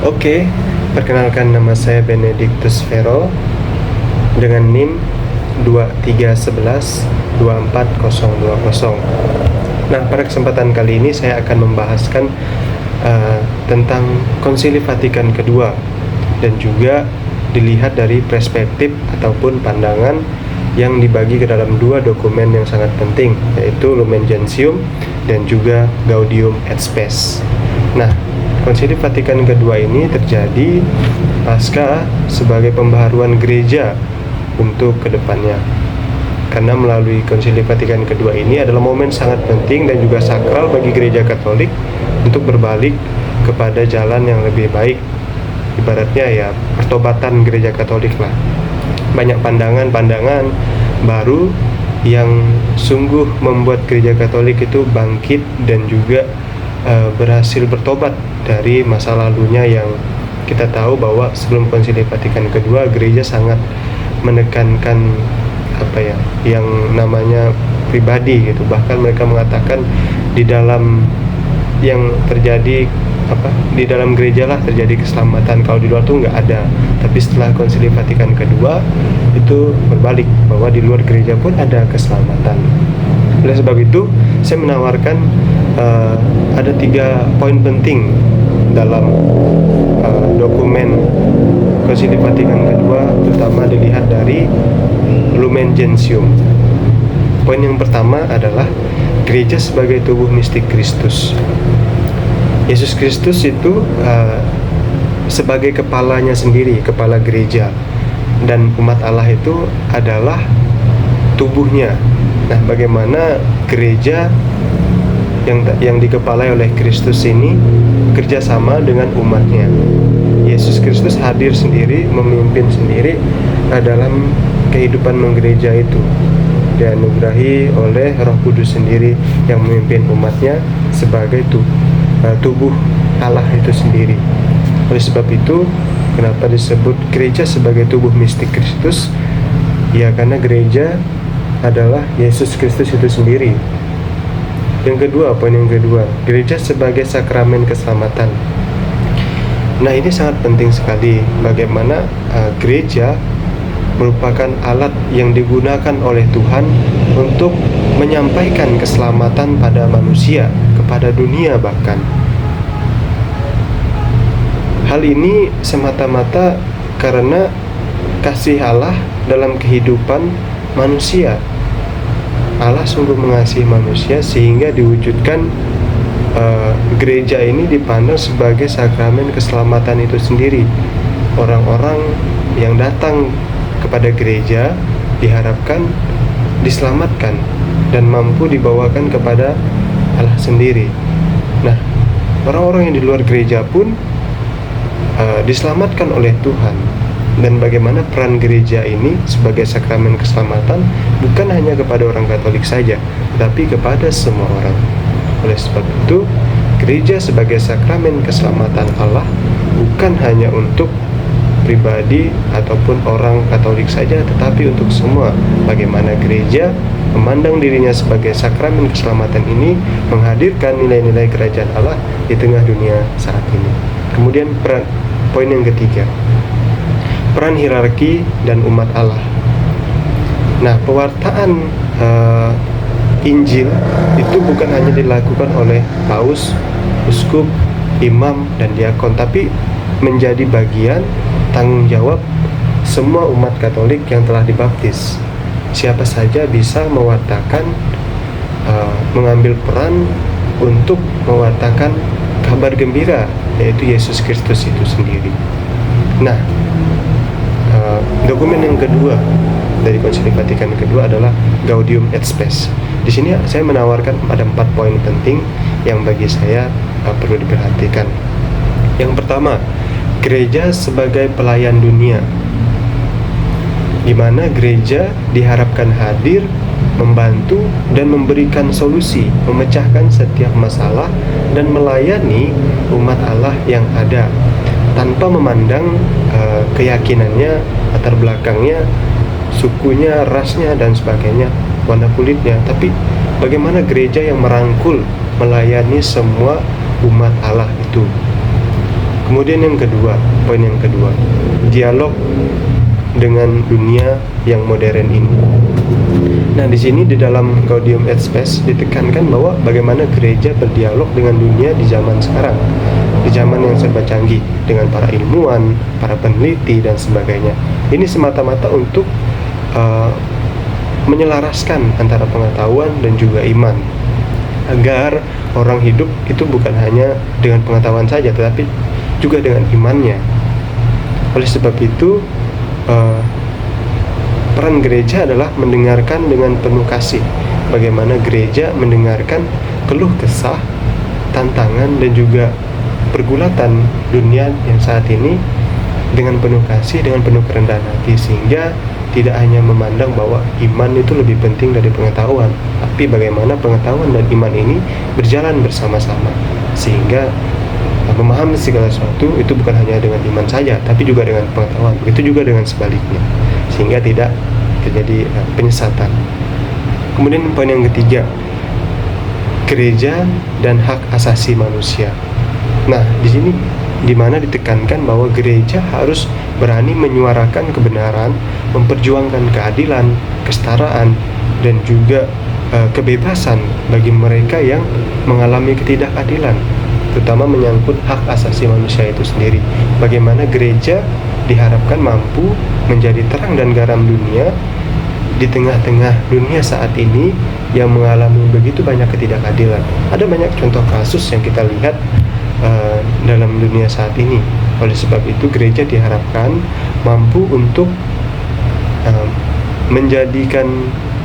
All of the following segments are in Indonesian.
Oke, perkenalkan nama saya Benedictus Vero dengan NIM 231124020. Nah, pada kesempatan kali ini saya akan membahaskan tentang Konsili Vatikan kedua dan juga dilihat dari perspektif ataupun pandangan yang dibagi ke dalam dua dokumen yang sangat penting, yaitu Lumen Gentium dan juga Gaudium et Spes. Nah, Konsili Vatikan kedua ini terjadi pasca sebagai pembaharuan gereja untuk kedepannya. Karena melalui Konsili Vatikan kedua ini adalah momen sangat penting dan juga sakral bagi gereja Katolik untuk berbalik kepada jalan yang lebih baik. Ibaratnya ya pertobatan gereja Katolik lah. Banyak pandangan-pandangan baru yang sungguh membuat gereja Katolik itu bangkit dan juga berhasil bertobat dari masa lalunya yang kita tahu bahwa sebelum Konsili Vatikan kedua gereja sangat menekankan yang namanya pribadi gitu. Bahkan mereka mengatakan di dalam yang terjadi di dalam gereja lah terjadi keselamatan, kalau di luar tuh nggak ada. Tapi setelah Konsili Vatikan kedua itu berbalik, bahwa di luar gereja pun ada keselamatan. Oleh sebab itu saya menawarkan ada 3 poin penting dalam dokumen Konsili Vatikan kedua, terutama dilihat dari Lumen Gentium. Poin yang pertama adalah gereja sebagai tubuh mistik Kristus. Yesus Kristus itu sebagai kepalanya sendiri, kepala gereja, dan umat Allah itu adalah tubuhnya. Nah, bagaimana gereja yang dikepalai oleh Kristus ini kerjasama dengan umatnya. Yesus Kristus hadir sendiri, memimpin sendiri dalam kehidupan menggereja itu, dianugerahi oleh Roh Kudus sendiri yang memimpin umatnya sebagai tubuh Allah itu sendiri. Oleh sebab itu, kenapa disebut gereja sebagai tubuh mistik Kristus? Ya, karena gereja adalah Yesus Kristus itu sendiri. Yang kedua, poin yang kedua, gereja sebagai sakramen keselamatan. Nah, ini sangat penting sekali, bagaimana gereja merupakan alat yang digunakan oleh Tuhan untuk menyampaikan keselamatan pada manusia, kepada dunia bahkan. Hal ini semata-mata karena kasih Allah dalam kehidupan manusia. Allah sungguh mengasihi manusia sehingga diwujudkan gereja ini dipandang sebagai sakramen keselamatan itu sendiri. Orang-orang yang datang kepada gereja diharapkan diselamatkan dan mampu dibawakan kepada Allah sendiri. Nah, orang-orang yang di luar gereja pun diselamatkan oleh Tuhan. Dan bagaimana peran gereja ini sebagai sakramen keselamatan bukan hanya kepada orang Katolik saja, tetapi kepada semua orang. Oleh sebab itu, gereja sebagai sakramen keselamatan Allah bukan hanya untuk pribadi ataupun orang Katolik saja, tetapi untuk semua. Bagaimana gereja memandang dirinya sebagai sakramen keselamatan ini menghadirkan nilai-nilai kerajaan Allah di tengah dunia saat ini. Kemudian poin yang ketiga, peran hierarki dan umat Allah. Nah, pewartaan Injil itu bukan hanya dilakukan oleh paus, uskup, imam, dan diakon, tapi menjadi bagian tanggung jawab semua umat Katolik yang telah dibaptis. Siapa saja bisa mewartakan, mengambil peran untuk mewartakan kabar gembira, yaitu Yesus Kristus itu sendiri. Nah, dokumen yang kedua dari Konsili Vatikan kedua adalah Gaudium et Spes. Di sini saya menawarkan ada 4 poin penting yang bagi saya perlu diperhatikan. Yang pertama, gereja sebagai pelayan dunia, di mana gereja diharapkan hadir, membantu dan memberikan solusi, memecahkan setiap masalah dan melayani umat Allah yang ada tanpa memandang keyakinannya, latar belakangnya, sukunya, rasnya, dan sebagainya, warna kulitnya. Tapi bagaimana gereja yang merangkul, melayani semua umat Allah itu. Kemudian yang kedua, poin yang kedua, dialog dengan dunia yang modern ini. Nah, di sini di dalam Gaudium et Spes ditekankan bahwa bagaimana gereja berdialog dengan dunia di zaman sekarang, di zaman yang serba canggih, dengan para ilmuwan, para peneliti dan sebagainya. Ini semata-mata untuk menyelaraskan antara pengetahuan dan juga iman, agar orang hidup itu bukan hanya dengan pengetahuan saja, tetapi juga dengan imannya. Oleh sebab itu, peran gereja adalah mendengarkan dengan penuh kasih. Bagaimana gereja mendengarkan keluh kesah, tantangan, dan juga pergulatan dunia yang saat ini dengan penuh kasih, dengan penuh kerendahan hati, sehingga tidak hanya memandang bahwa iman itu lebih penting dari pengetahuan, tapi bagaimana pengetahuan dan iman ini berjalan bersama-sama, sehingga memahami segala sesuatu itu bukan hanya dengan iman saja, tapi juga dengan pengetahuan. Begitu juga dengan sebaliknya, sehingga tidak terjadi penyesatan. Kemudian poin yang ketiga, gereja dan hak asasi manusia. Nah, di sini di mana ditekankan bahwa gereja harus berani menyuarakan kebenaran, memperjuangkan keadilan, kesetaraan, dan juga kebebasan bagi mereka yang mengalami ketidakadilan, terutama menyangkut hak asasi manusia itu sendiri. Bagaimana gereja diharapkan mampu menjadi terang dan garam dunia di tengah-tengah dunia saat ini yang mengalami begitu banyak ketidakadilan. Ada banyak contoh kasus yang kita lihat dalam dunia saat ini. Oleh sebab itu, gereja diharapkan mampu untuk menjadikan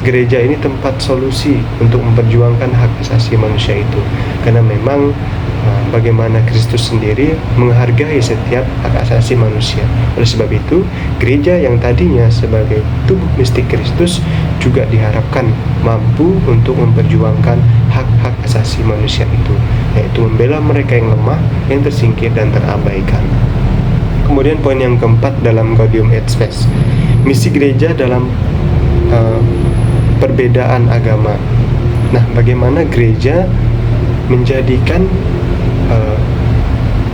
gereja ini tempat solusi untuk memperjuangkan hak asasi manusia itu, karena memang bagaimana Kristus sendiri menghargai setiap hak asasi manusia. Oleh sebab itu, gereja yang tadinya sebagai tubuh mistik Kristus juga diharapkan mampu untuk memperjuangkan hak-hak asasi manusia itu, yaitu membela mereka yang lemah, yang tersingkir dan terabaikan. Kemudian poin yang keempat dalam Gaudium et Spes, misi gereja dalam perbedaan agama. Nah, bagaimana gereja menjadikan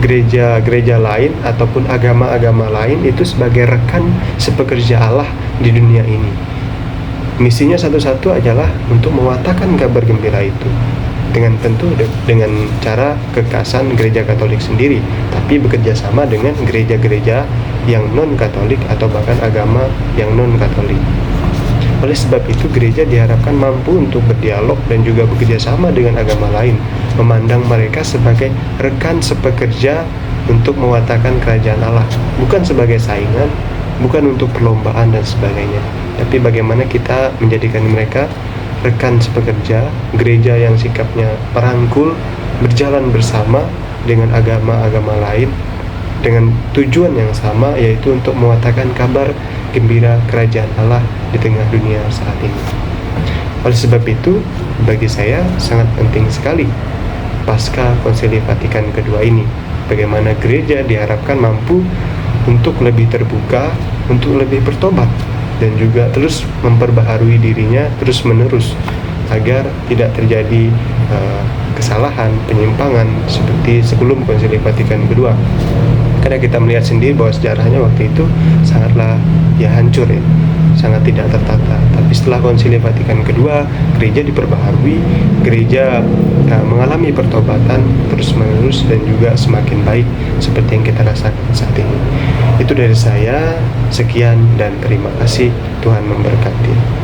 gereja-gereja lain ataupun agama-agama lain itu sebagai rekan sepekerja Allah di dunia ini. Misinya satu-satu adalah untuk mewartakan kabar gembira itu, dengan tentu dengan cara kekasan gereja Katolik sendiri, tapi bekerja sama dengan gereja-gereja yang non-Katolik atau bahkan agama yang non-Katolik. Oleh sebab itu, gereja diharapkan mampu untuk berdialog dan juga bekerja sama dengan agama lain, memandang mereka sebagai rekan sepekerja untuk mewartakan kerajaan Allah, bukan sebagai saingan, bukan untuk perlombaan dan sebagainya, tapi bagaimana kita menjadikan mereka rekan sepekerja, gereja yang sikapnya merangkul, berjalan bersama dengan agama-agama lain, dengan tujuan yang sama, yaitu untuk mewartakan kabar gembira kerajaan Allah di tengah dunia saat ini. Oleh sebab itu, bagi saya sangat penting sekali pasca Konsili Vatikan kedua ini, bagaimana gereja diharapkan mampu untuk lebih terbuka, untuk lebih bertobat, dan juga terus memperbaharui dirinya terus-menerus, agar tidak terjadi kesalahan, penyimpangan seperti sebelum Konsili Vatikan kedua. Karena kita melihat sendiri bahwa sejarahnya waktu itu sangatlah hancur, sangat tidak tertata. Tapi setelah Konsili Vatikan kedua, gereja diperbaharui, gereja mengalami pertobatan terus-menerus dan juga semakin baik seperti yang kita rasakan saat ini. Itu dari saya, sekian dan terima kasih. Tuhan memberkati.